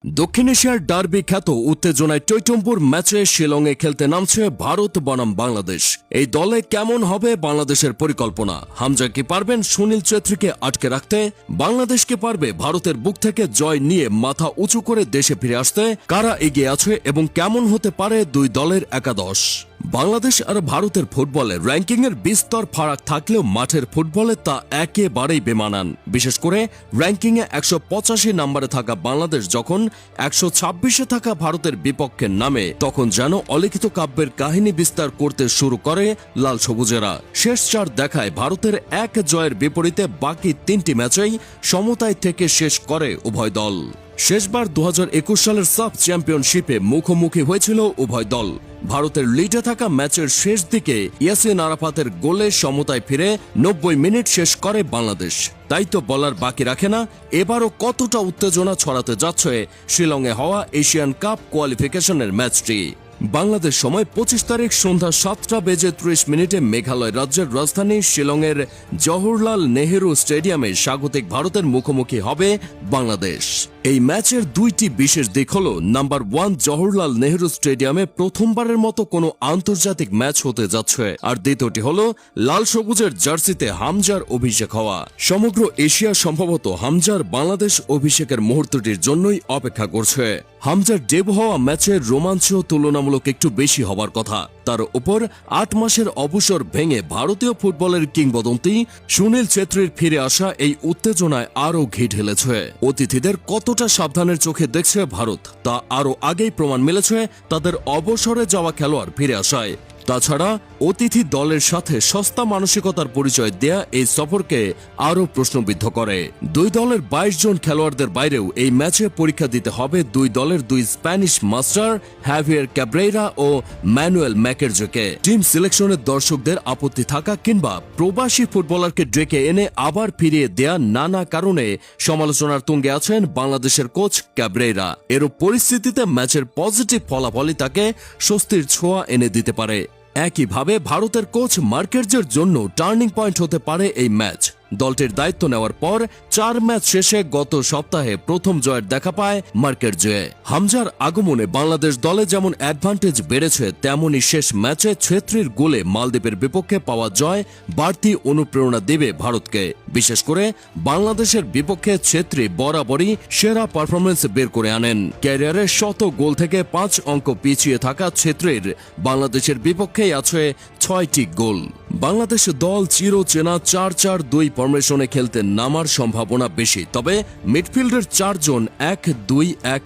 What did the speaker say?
দক্ষিণ এশিয়ার ডার্বি খ্যাত উত্তেজনায় টৈটম্বুর ম্যাচে শিলংয়ে খেলতে নামছে ভারত বনাম বাংলাদেশ। এই দলে কেমন হবে বাংলাদেশের পরিকল্পনা? হামজা কি পারবেন সুনীল ছেত্রীকে আটকে রাখতে? বাংলাদেশ কি পারবে ভারতের বুক থেকে জয় নিয়ে মাথা উঁচু করে দেশে ফিরে আসতে? কারা এগিয়ে আছে এবং কেমন হতে পারে দুই দলের একাদশ? বাংলাদেশ আর ভারতের ফুটবলে র্যাঙ্কিংয়ের বিস্তর ফারাক থাকলেও মাঠের ফুটবলে তা একেবারেই বেমানান। বিশেষ করে র্যাঙ্কিংয়ে ১৮৫ নম্বরে থাকা বাংলাদেশ যখন ১২৬-এ থাকা ভারতের বিপক্ষে নামে, তখন যেন অলিখিত কাব্যের কাহিনী বিস্তার করতে শুরু করে লাল সবুজেরা। শেষ চার দেখায় ভারতের এক জয়ের বিপরীতে বাকি ৩টি ম্যাচেই সমতায় থেকে শেষ করে উভয় দল। শেষবার ২০২১ সালের সাব চ্যাম্পিয়নশিপে মুখোমুখি হয়েছিল উভয় দল। ভারতের লিডে থাকা ম্যাচের শেষ দিকে ইয়াসিন আরাফাতের গোলে সমতায় ফিরে ৯০ মিনিট শেষ করে বাংলাদেশ। তাই তো বলার বাকি রাখে না এবারও কতটা উত্তেজনা ছড়াতে যাচ্ছে শিলংয়ে হওয়া এশিয়ান কাপ কোয়ালিফিকেশনের ম্যাচটি। বাংলাদেশ সময় ২৫ তারিখ সন্ধ্যা ৭:৩০ মেঘালয় রাজ্যের রাজধানী শিলংয়ের জওহরলাল নেহেরু স্টেডিয়ামে স্বাগতিক ভারতের মুখোমুখি হবে বাংলাদেশ। এই ম্যাচের দুইটি বিশেষ দিক হল, নাম্বার 1, জওহরলাল নেহেরু স্টেডিয়ামে প্রথমবারের মতো কোনো আন্তর্জাতিক ম্যাচ হতে যাচ্ছে, আর দ্বিতীয়টি হল লাল সবুজের জার্সিতে হামজার অভিষেক হওয়া। সমগ্র এশিয়া সম্ভবত হামজার বাংলাদেশ অভিষেকের মুহূর্তটির জন্যই অপেক্ষা করছে। হামজার ডেবু হওয়া ম্যাচের রোমাঞ্চ তুলনামূলক একটু বেশি হবার কথা। তার উপর ৮ মাসের অবসর ভেঙে ভারতীয় ফুটবলের কিংবদন্তি সুনীল ছেত্রীর ফিরে আসা এই উত্তেজনায় আরও ঘি ঢেলেছে। অতিথিদের কতটা সাবধানের চোখে দেখছে ভারত, তা আরও আগেই প্রমাণ মিলেছে তাদের অবসরে যাওয়া খেলোয়াড় ফিরে আসায়। তাছাড়া অতিথি দলের সাথে সস্তা মানসিকতার পরিচয় দেয়া এই সফরকে আরও প্রশ্নবিদ্ধ করে। দুই দলের ২২ জন খেলোয়াড়দের বাইরেও এই ম্যাচে পরীক্ষা দিতে হবে দুই দলের দুই স্প্যানিশ মাস্টার হ্যাভিয়ার ক্যাব্রেইরা ও ম্যানুয়েল ম্যাকেরজোকে। টিম সিলেকশনের দর্শকদের আপত্তি থাকা কিংবা প্রবাসী ফুটবলারকে ডেকে এনে আবার ফিরিয়ে দেয়া নানা কারণে সমালোচনার তুঙ্গে আছেন বাংলাদেশের কোচ ক্যাব্রেইরা। এরূপ পরিস্থিতিতে ম্যাচের পজিটিভ ফলাফলই তাকে স্বস্তির ছোঁয়া এনে দিতে পারে। একইভাবে ভারতের কোচ মার্কেরজের জন্য টার্নিং পয়েন্ট হতে পারে এই ম্যাচ। দলটির দায়িত্ব নেওয়ার পর ৪ ম্যাচ শেষে গত সপ্তাহে প্রথম জয়ের দেখা পায় মার্কেরজোয়ে। হামজার আগমনে বাংলাদেশ দলে যেমন অ্যাডভান্টেজ বেড়েছে, তেমনই শেষ ম্যাচে ছেত্রীর গোলে মালদ্বীপের বিপক্ষে পাওয়া জয় বাড়তি অনুপ্রেরণা দেবে ভারতকে। বিশেষ করে বাংলাদেশের বিপক্ষে ছেত্রী বরাবরই সেরা পারফরমেন্স বের করে আনেন। ক্যারিয়ারের শত গোল থেকে ৫ অঙ্ক পিছিয়ে থাকা ছেত্রীর বাংলাদেশের বিপক্ষেই আছে ৬টি গোল। বাংলাদেশ দল চিরচেনা ৪-৪-২ ফরমেশনে খেলতে নামার সম্ভাবনা বেশি, তবে মিডফিল্ডের ৪ জন ১-২-১